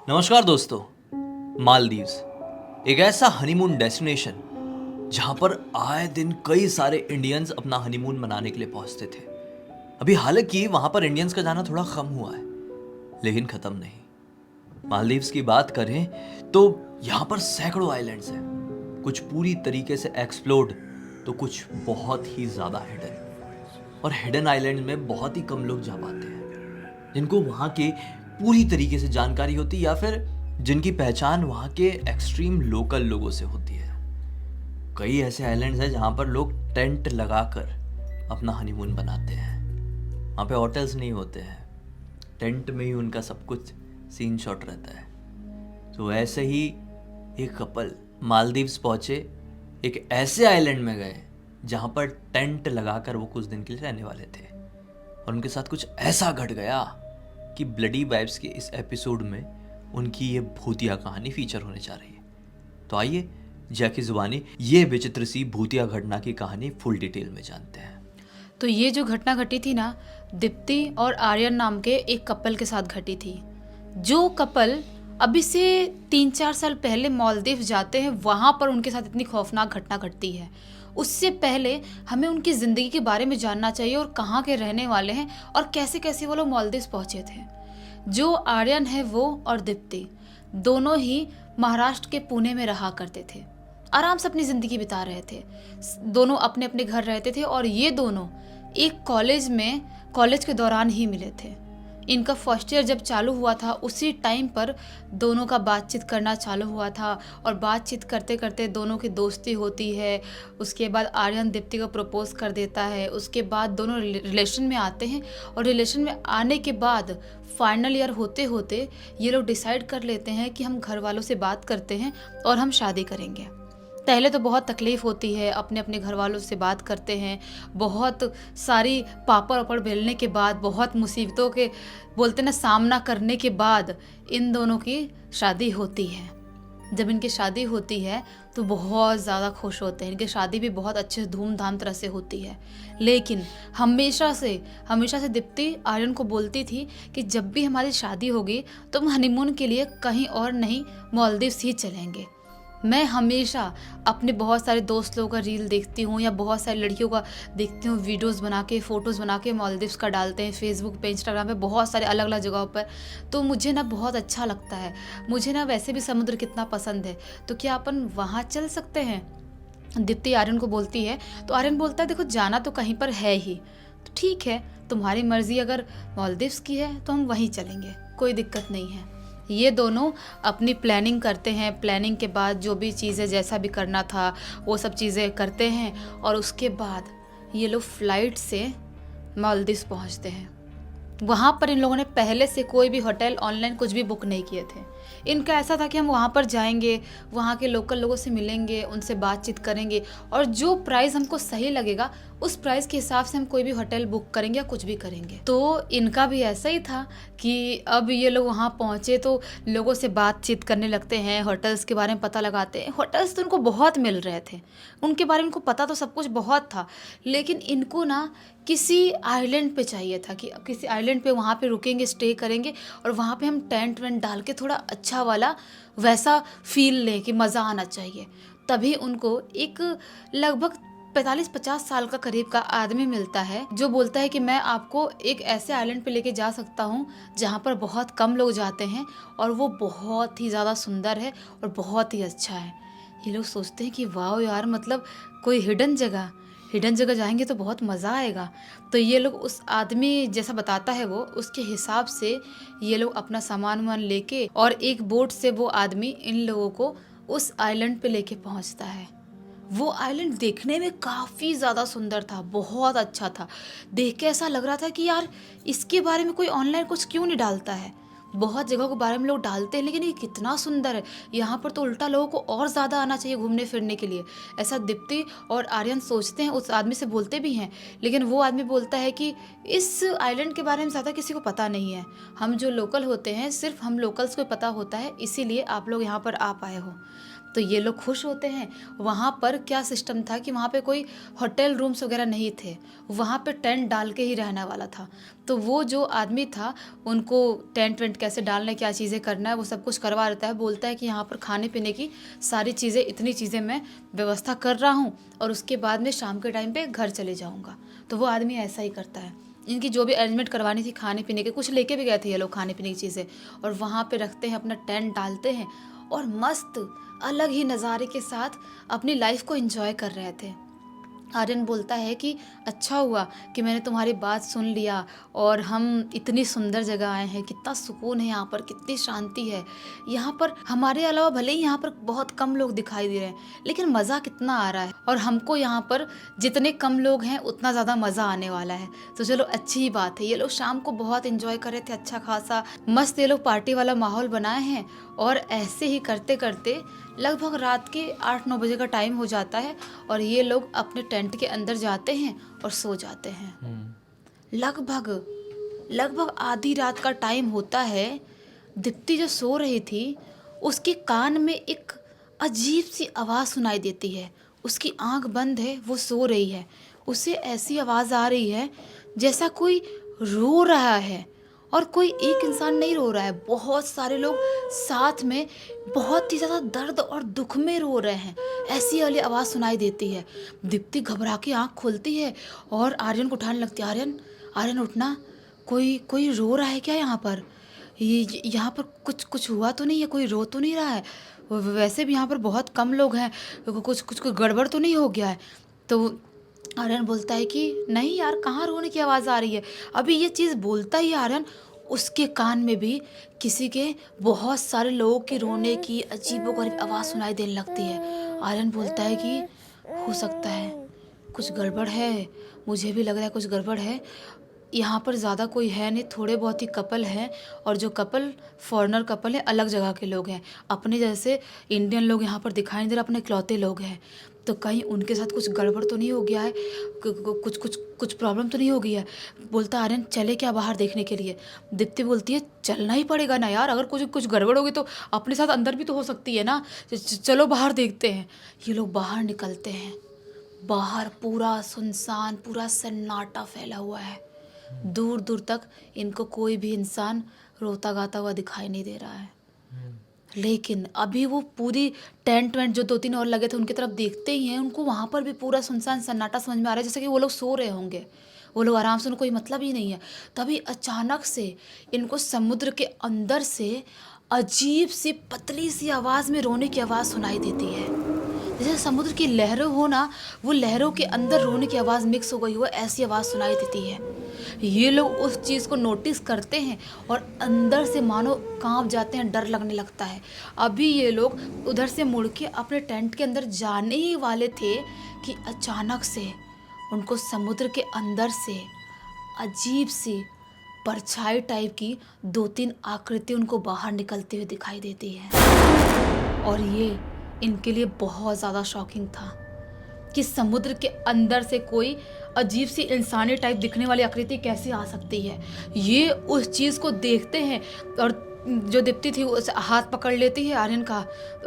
नमस्कार दोस्तों। मालदीव्स एक ऐसा हनीमून डेस्टिनेशन जहां पर आए दिन कई सारे इंडियंस अपना हनीमून मनाने के लिए पहुंचते थे। अभी हालांकि वहां पर इंडियंस का जाना थोड़ा कम हुआ है, लेकिन खत्म नहीं। मालदीव्स की बात करें तो यहाँ पर सैकड़ों आइलैंड्स हैं, कुछ पूरी तरीके से एक्सप्लोर्ड तो कुछ बहुत ही ज़्यादा हिडन। और हिडन आइलैंड में बहुत ही कम लोग जा पाते हैं जिनको वहाँ के पूरी तरीके से जानकारी होती या फिर जिनकी पहचान वहाँ के एक्सट्रीम लोकल लोगों से होती है। कई ऐसे आइलैंड्स हैं जहाँ पर लोग टेंट लगाकर अपना हनीमून बनाते हैं। वहाँ पे होटल्स नहीं होते हैं, टेंट में ही उनका सब कुछ सीन शॉट रहता है। तो ऐसे ही एक कपल मालदीव्स पहुंचे, एक ऐसे आइलैंड में गए जहाँ पर टेंट लगाकर वो कुछ दिन के लिए रहने वाले थे, और उनके साथ कुछ ऐसा घट गया कि ब्लडी वाइब्स के इस एपिसोड में उनकी ये भूतिया कहानी फीचर होने जा रही है। तो आइए जैकी जुबानी ये विचित्र सी भूतिया घटना की कहानी फुल डिटेल में जानते हैं। तो ये जो घटना घटी थी ना, दीप्ति और आर्यन नाम के एक कपल के साथ घटी थी। जो कपल अभी से 3-4 साल पहले मालदीव जाते हैं, वहाँ पर उनके साथ इतनी खौफनाक घटना घटती है। उससे पहले हमें उनकी ज़िंदगी के बारे में जानना चाहिए और कहाँ के रहने वाले हैं और कैसे कैसे वो लोग मालदीव पहुँचे थे। जो आर्यन है वो और दीप्ति दोनों ही महाराष्ट्र के पुणे में रहा करते थे, आराम से अपनी ज़िंदगी बिता रहे थे। दोनों अपने अपने घर रहते थे और ये दोनों एक कॉलेज के दौरान ही मिले थे। इनका फर्स्ट ईयर जब चालू हुआ था उसी टाइम पर दोनों का बातचीत करना चालू हुआ था, और बातचीत करते करते दोनों की दोस्ती होती है। उसके बाद आर्यन दीप्ति को प्रपोज कर देता है। उसके बाद दोनों रिलेशन में आते हैं, और रिलेशन में आने के बाद फाइनल ईयर होते होते ये लोग डिसाइड कर लेते हैं कि हम घर वालों से बात करते हैं और हम शादी करेंगे। पहले तो बहुत तकलीफ़ होती है, अपने अपने घर वालों से बात करते हैं, बहुत सारी पापड़ वापड़ बेलने के बाद, बहुत मुसीबतों के बोलते ना सामना करने के बाद इन दोनों की शादी होती है। जब इनकी शादी होती है तो बहुत ज़्यादा खुश होते हैं। इनकी शादी भी बहुत अच्छे धूमधाम तरह से होती है। लेकिन हमेशा से दीप्ति आर्यन को बोलती थी कि जब भी हमारी शादी होगी तो हम हनीमून के लिए कहीं और नहीं, मालदीव्स ही चलेंगे। मैं हमेशा अपने बहुत सारे दोस्त लोगों का रील देखती हूँ या बहुत सारी लड़कियों का देखती हूँ, वीडियोस बना के, फ़ोटोज़ बना के मालदीव्स का डालते हैं फेसबुक पे, इंस्टाग्राम पे, बहुत सारे अलग अलग जगहों पर। तो मुझे ना बहुत अच्छा लगता है। मुझे ना वैसे भी समुद्र कितना पसंद है, तो क्या अपन वहाँ चल सकते हैं? दीप्ति आर्यन को बोलती है, तो आर्यन बोलता है देखो जाना तो कहीं पर है ही, तो ठीक है तुम्हारी मर्ज़ी, अगर मालदीव्स की है तो हम वहीं चलेंगे, कोई दिक्कत नहीं है। ये दोनों अपनी प्लानिंग करते हैं। प्लानिंग के बाद जो भी चीज़ें जैसा भी करना था वो सब चीज़ें करते हैं, और उसके बाद ये लोग फ़्लाइट से मालदीव्स पहुंचते हैं। वहाँ पर इन लोगों ने पहले से कोई भी होटल ऑनलाइन कुछ भी बुक नहीं किए थे। इनका ऐसा था कि हम वहाँ पर जाएंगे, वहाँ के लोकल लोगों से मिलेंगे, उनसे बातचीत करेंगे, और जो प्राइस हमको सही लगेगा उस प्राइस के हिसाब से हम कोई भी होटल बुक करेंगे या कुछ भी करेंगे। तो इनका भी ऐसा ही था कि अब ये लोग वहाँ पहुँचे तो लोगों से बातचीत करने लगते हैं, होटल्स के बारे में पता लगाते हैं। होटल्स तो उनको बहुत मिल रहे थे, उनके बारे में उनको पता तो सब कुछ बहुत था, लेकिन इनको ना किसी आइलैंड पे चाहिए था कि किसी आइलैंड पे वहाँ पे रुकेंगे, स्टे करेंगे, और वहाँ पे हम टेंट वेंट डाल के थोड़ा अच्छा वाला वैसा फील लें कि मज़ा आना चाहिए। तभी उनको एक लगभग 45-50 साल का करीब का आदमी मिलता है, जो बोलता है कि मैं आपको एक ऐसे आइलैंड पे लेके जा सकता हूँ जहाँ पर बहुत कम लोग जाते हैं, और वो बहुत ही ज़्यादा सुंदर है और बहुत ही अच्छा है। ये लोग सोचते हैं कि वाह यार, मतलब कोई हिडन जगह जाएंगे तो बहुत मज़ा आएगा। तो ये लोग उस आदमी जैसा बताता है वो, उसके हिसाब से ये लोग अपना सामान वामान लेके, और एक बोट से वो आदमी इन लोगों को उस आइलैंड पे लेके पहुंचता है। वो आइलैंड देखने में काफ़ी ज़्यादा सुंदर था, बहुत अच्छा था। देख के ऐसा लग रहा था कि यार इसके बारे में कोई ऑनलाइन कुछ क्यों नहीं डालता है। बहुत जगहों के बारे में लोग डालते हैं, लेकिन ये कितना सुंदर है। यहाँ पर तो उल्टा लोगों को और ज़्यादा आना चाहिए घूमने फिरने के लिए, ऐसा दीप्ति और आर्यन सोचते हैं। उस आदमी से बोलते भी हैं, लेकिन वो आदमी बोलता है कि इस आइलैंड के बारे में ज़्यादा किसी को पता नहीं है। हम जो लोकल होते हैं सिर्फ हम लोकल्स को पता होता है, इसीलिए आप लोग यहाँ पर आ पाए हो। तो ये लोग खुश होते हैं। वहाँ पर क्या सिस्टम था कि वहाँ पे कोई होटल रूम्स वगैरह नहीं थे, वहाँ पे टेंट डाल के ही रहने वाला था। तो वो जो आदमी था उनको टेंट वेंट कैसे डालना है, क्या चीज़ें करना है, वो सब कुछ करवा देता है। बोलता है कि यहाँ पर खाने पीने की सारी चीज़ें, इतनी चीज़ें मैं व्यवस्था कर रहा हूँ और उसके बाद में शाम के टाइम पे घर चले जाऊँगा। तो वो आदमी ऐसा ही करता है। इनकी जो भी अरेंजमेंट करवानी थी खाने पीने के, कुछ लेके भी गए थे ये लोग खाने पीने की चीज़ें, और वहाँ पे रखते हैं, अपना टेंट डालते हैं और मस्त अलग ही नज़ारे के साथ अपनी लाइफ को एंजॉय कर रहे थे। आर्यन बोलता है कि अच्छा हुआ कि मैंने तुम्हारी बात सुन लिया और हम इतनी सुंदर जगह आए हैं, कितना सुकून है यहाँ पर, कितनी शांति है यहाँ पर। हमारे अलावा भले ही यहाँ पर बहुत कम लोग दिखाई दे रहे हैं, लेकिन मज़ा कितना आ रहा है, और हमको यहाँ पर जितने कम लोग हैं उतना ज़्यादा मज़ा आने वाला है। तो चलो अच्छी ही बात है। ये लोग शाम को बहुत एंजॉय कर रहे थे, अच्छा खासा मस्त ये लोग पार्टी वाला माहौल बनाए हैं। और ऐसे ही करते करते लगभग रात के 8-9 बजे का टाइम हो जाता है और ये लोग अपने टेंट के अंदर जाते हैं और सो जाते हैं। लगभग आधी रात का टाइम होता है। दीप्ति जो सो रही थी उसके कान में एक अजीब सी आवाज़ सुनाई देती है। उसकी आंख बंद है, वो सो रही है। उसे ऐसी आवाज़ आ रही है जैसा कोई रो रहा है, और कोई एक इंसान नहीं रो रहा है, बहुत सारे लोग साथ में बहुत ही ज़्यादा दर्द और दुख में रो रहे हैं। ऐसी वाली आवाज़ सुनाई देती है। दीप्ति घबरा के आँख खोलती है और आर्यन को उठाने लगती है। आर्यन उठना, कोई रो रहा है क्या यहाँ पर? ये यहाँ पर कुछ हुआ तो नहीं है? कोई रो तो नहीं रहा है? वैसे भी यहाँ पर बहुत कम लोग हैं, कुछ गड़बड़ तो नहीं हो गया है? तो आर्यन बोलता है कि नहीं यार, कहाँ रोने की आवाज़ आ रही है। अभी ये चीज़ बोलता ही आर्यन, उसके कान में भी किसी के, बहुत सारे लोगों की रोने की अजीबोगरीब आवाज़ सुनाई देने लगती है। आर्यन बोलता है कि हो सकता है कुछ गड़बड़ है, मुझे भी लग रहा है कुछ गड़बड़ है। यहाँ पर ज़्यादा कोई है नहीं, थोड़े बहुत ही कपल हैं, और जो कपल फॉरेनर कपल है, अलग जगह के लोग हैं। अपने जैसे इंडियन लोग यहाँ पर दिखाई नहीं दे रहे, अपने इकलौते लोग हैं। तो कहीं उनके साथ कुछ गड़बड़ तो नहीं हो गया है, कुछ प्रॉब्लम तो नहीं हो गई है। बोलता आर्यन चले क्या बाहर देखने के लिए? दीप्ति बोलती है चलना ही पड़ेगा ना यार, अगर कुछ गड़बड़ होगी तो अपने साथ अंदर भी तो हो सकती है ना, चलो बाहर देखते हैं। ये लोग बाहर निकलते हैं। बाहर पूरा सुनसान, पूरा सन्नाटा फैला हुआ है। दूर दूर तक इनको कोई भी इंसान रोता गाता हुआ दिखाई नहीं दे रहा है। लेकिन अभी वो पूरी टेंट वेंट जो 2-3 और लगे थे उनकी तरफ देखते ही हैं, उनको वहाँ पर भी पूरा सुनसान सन्नाटा समझ में आ रहा है, जैसे कि वो लोग सो रहे होंगे, वो लोग आराम से, उनको कोई मतलब ही नहीं है। तभी अचानक से इनको समुद्र के अंदर से अजीब सी पतली सी आवाज़ में रोने की आवाज़ सुनाई देती है। जैसे समुद्र की लहरें हो ना, वो लहरों के अंदर रोने की आवाज़ मिक्स हो गई हो, ऐसी आवाज़ सुनाई देती है। ये लोग उस चीज़ को नोटिस करते हैं और अंदर से मानो कांप जाते हैं, डर लगने लगता है। अभी ये लोग उधर से मुड़ के अपने टेंट के अंदर जाने ही वाले थे कि अचानक से उनको समुद्र के अंदर से अजीब सी परछाई टाइप की 2-3 आकृति उनको बाहर निकलती हुई दिखाई देती है। और ये इनके लिए बहुत ज़्यादा शॉकिंग था कि समुद्र के अंदर से कोई अजीब सी इंसानी टाइप दिखने वाली आकृति कैसे आ सकती है। ये उस चीज़ को देखते हैं और जो दीप्ति थी वो हाथ पकड़ लेती है आर्यन का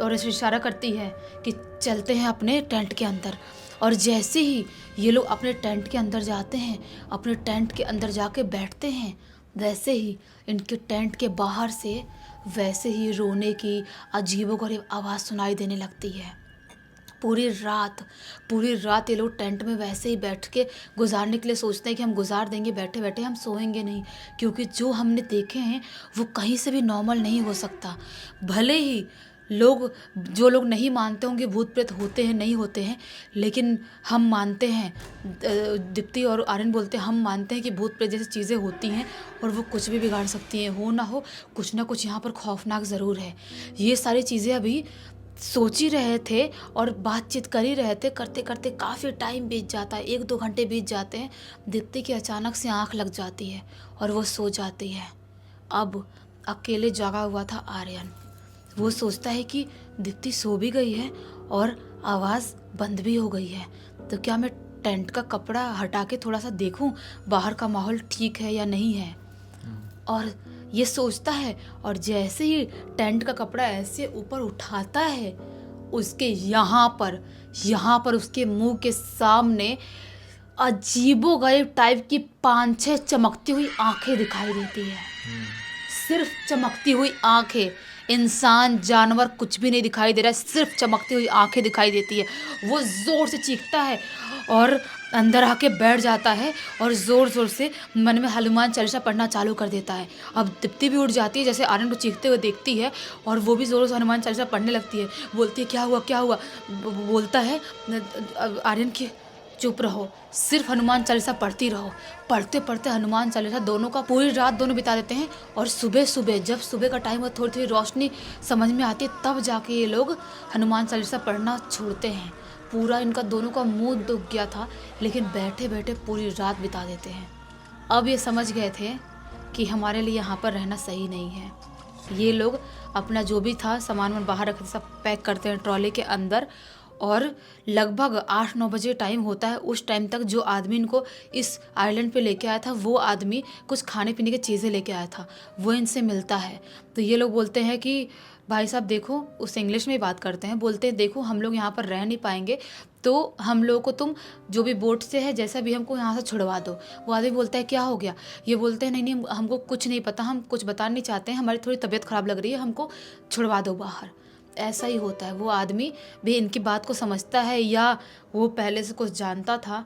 और ऐसे इशारा करती है कि चलते हैं अपने टेंट के अंदर। और जैसे ही ये लोग अपने टेंट के अंदर जाते हैं, अपने टेंट के अंदर जाके बैठते हैं, वैसे ही इनके टेंट के बाहर से वैसे ही रोने की अजीबोगरीब आवाज़ सुनाई देने लगती है। पूरी रात ये लोग टेंट में वैसे ही बैठ के गुजारने के लिए सोचते हैं कि हम गुजार देंगे, बैठे बैठे हम सोएंगे नहीं, क्योंकि जो हमने देखे हैं वो कहीं से भी नॉर्मल नहीं हो सकता। भले ही जो लोग नहीं मानते होंगे भूत प्रेत होते हैं, नहीं होते हैं, लेकिन हम मानते हैं। दीप्ति और आर्यन बोलते हैं हम मानते हैं कि भूत प्रेत जैसी चीज़ें होती हैं और वो कुछ भी बिगाड़ सकती हैं। हो ना हो, कुछ ना कुछ यहाँ पर खौफनाक ज़रूर है। ये सारी चीज़ें अभी सोच ही रहे थे और बातचीत कर ही रहे थे, करते करते काफ़ी टाइम बीत जाता है, 1-2 घंटे बीत जाते हैं। दीप्ति की अचानक से आंख लग जाती है और वो सो जाती है। अब अकेले जागा हुआ था आर्यन। वो सोचता है कि दीप्ति सो भी गई है और आवाज़ बंद भी हो गई है, तो क्या मैं टेंट का कपड़ा हटा के थोड़ा सा देखूं बाहर का माहौल ठीक है या नहीं है। और ये सोचता है और जैसे ही टेंट का कपड़ा ऐसे ऊपर उठाता है उसके यहाँ पर उसके मुंह के सामने अजीबोगरीब टाइप की 5-6 चमकती हुई आंखें दिखाई देती है। सिर्फ चमकती हुई आंखें, इंसान जानवर कुछ भी नहीं दिखाई दे रहा है, सिर्फ चमकती हुई आंखें दिखाई देती है। वो जोर से चीखता है और अंदर आके बैठ जाता है और जोर जोर से मन में हनुमान चालीसा पढ़ना चालू कर देता है। अब दीप्ति भी उठ जाती है, जैसे आर्यन को चीखते हुए देखती है और वो भी जोर से हनुमान चालीसा पढ़ने लगती है। बोलती है क्या हुआ क्या हुआ। बोलता है आर्यन की चुप रहो, सिर्फ हनुमान चालीसा पढ़ती रहो। पढ़ते पढ़ते हनुमान चालीसा दोनों का पूरी रात दोनों बिता देते हैं। और सुबह सुबह जब सुबह का टाइम हो, थोड़ी थोड़ी रोशनी समझ में आती है, तब जाके ये लोग हनुमान चालीसा पढ़ना छोड़ते हैं। पूरा इनका दोनों का मुंह दुख गया था, लेकिन बैठे बैठे पूरी रात बिता देते हैं। अब ये समझ गए थे कि हमारे लिए यहाँ पर रहना सही नहीं है। ये लोग अपना जो भी था सामान बाहर रखते, सब पैक करते हैं ट्रॉली के अंदर। और लगभग 8-9 बजे टाइम होता है। उस टाइम तक जो आदमी इनको इस आइलैंड पे लेके आया था, वो आदमी कुछ खाने पीने की चीज़ें लेके आया था। वो इनसे मिलता है तो ये लोग बोलते हैं कि भाई साहब देखो, उस इंग्लिश में ही बात करते हैं, बोलते हैं देखो हम लोग यहाँ पर रह नहीं पाएंगे, तो हम लोगों को तुम जो भी बोट से है जैसा भी हमको यहाँ से छुड़वा दो। वो आदमी बोलता है क्या हो गया। ये बोलते हैं नहीं नहीं, हमको कुछ नहीं पता, हम कुछ बताना नहीं चाहते हैं, हमारी थोड़ी तबीयत ख़राब लग रही है, हमको छुड़वा दो बाहर। ऐसा ही होता है। वो आदमी भी इनकी बात को समझता है या वो पहले से कुछ जानता था,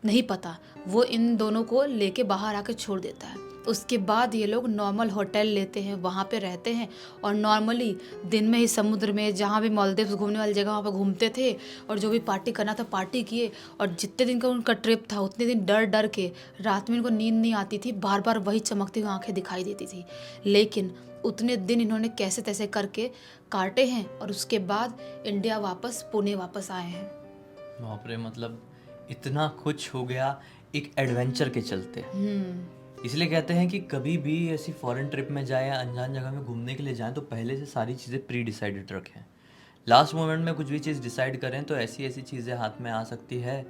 नहीं पता। वो इन दोनों को लेके बाहर आके छोड़ देता है। उसके बाद ये लोग नॉर्मल होटल लेते हैं, वहाँ पे रहते हैं और नॉर्मली दिन में ही समुद्र में जहाँ भी मालदीव्स घूमने वाली जगह वहाँ पे घूमते थे और जो भी पार्टी करना था पार्टी किए। और जितने दिन का उनका ट्रिप था उतने दिन डर डर के रात में इनको नींद नहीं आती थी, बार बार वही चमकती हुई आँखें दिखाई देती थी। लेकिन उतने दिन इन्होंने कैसे तैसे करके काटे हैं और उसके बाद इंडिया वापस पुणे वापस आए हैं। बाप रे, मतलब इतना कुछ हो गया एक एडवेंचर के चलते। इसलिए कहते हैं कि कभी भी ऐसी फॉरेन ट्रिप में जाए या अनजान जगह में घूमने के लिए जाएं तो पहले से सारी चीज़ें प्री डिसाइडेड रखें। लास्ट मोमेंट में कुछ भी चीज़ डिसाइड करें तो ऐसी ऐसी चीज़ें हाथ में आ सकती है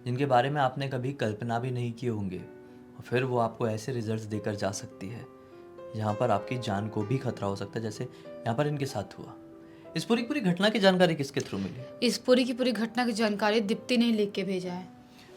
जिनके बारे में आपने कभी कल्पना भी नहीं किए होंगे, और फिर वो आपको ऐसे रिजल्ट्स देकर जा सकती है जहाँ पर आपकी जान को भी खतरा हो सकता है, जैसे यहाँ पर इनके साथ हुआ। इस पूरी घटना की जानकारी किसके थ्रू मिली? इस पूरी की पूरी घटना की जानकारी दीप्ति ने लिख के भेजा है।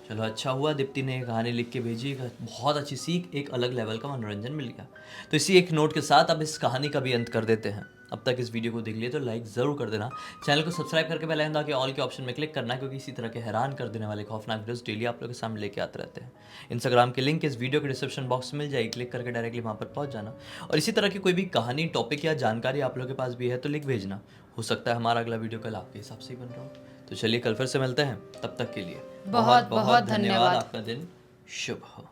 चलो अच्छा हुआ दीप्ति ने कहानी लिख के भेजी, बहुत अच्छी सीख, एक अलग लेवल का मनोरंजन मिल गया। तो इसी एक नोट के साथ अब इस कहानी का भी अंत कर देते हैं। अब तक इस वीडियो को देख लिए तो लाइक ज़रूर कर देना, चैनल को सब्सक्राइब करके बेल आइकन दबा के ऑल के ऑप्शन में क्लिक करना, क्योंकि इसी तरह के हैरान कर देने वाले खौफनाक वीडियोस डेली आप लोगों के सामने लेके आते रहते हैं। इंस्टाग्राम की लिंक इस वीडियो के डिस्क्रिप्शन बॉक्स में मिल जाएगी, क्लिक करके डायरेक्टली वहाँ पर पहुँच जाना। और इसी तरह की कोई भी कहानी, टॉपिक या जानकारी आप लोगों के पास भी है तो लिख भेजना, हो सकता है हमारा अगला वीडियो कल आपके हिसाब से ही बन रहा हो। तो चलिए कल फिर से मिलते हैं, तब तक के लिए बहुत बहुत धन्यवाद। आपका दिन शुभ हो।